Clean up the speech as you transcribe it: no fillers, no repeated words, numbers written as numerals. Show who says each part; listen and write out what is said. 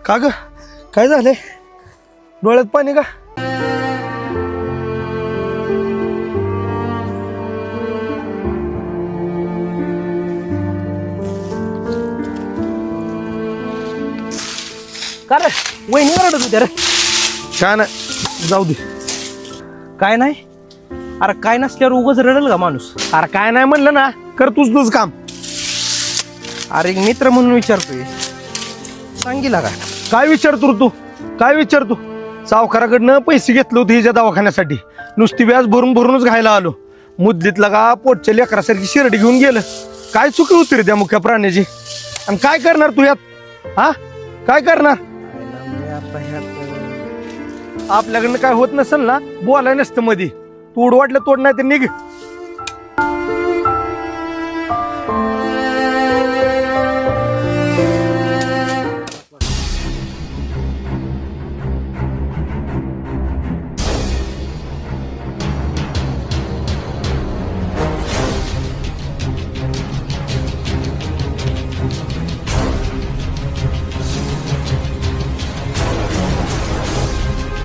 Speaker 1: का ग काय झालंय डोळ्यात पाणी का?
Speaker 2: का रे वहिनी रडत होत्या रे?
Speaker 1: काय नाही जाऊ दे.
Speaker 2: काय नाही? अरे काय नसल्यावर उगाच रडेल का माणूस?
Speaker 1: अरे काय नाही म्हणलं ना कर तुझ काम.
Speaker 2: अरे एक मित्र म्हणून विचारतोय, सांगितला का?
Speaker 1: काय विचारतो रे तू? काय विचारतो? सावकाराकडनं पैसे घेतले होते हिच्या दवाखान्यासाठी, नुसती व्याज भरून भरूनच घायला आलो. मुदलीतला का पोटच्या लेकरासारखी शिरडी घेऊन गेलं. काय चुकी होती रे त्या मुख्या प्राण्याची? आणि काय करणार तू यात? हा काय करणार? आपल्याकडनं काय होत नसेल ना बोलाय नसतं मध्ये. तू उडवाटलं तोड नाही तर निघ.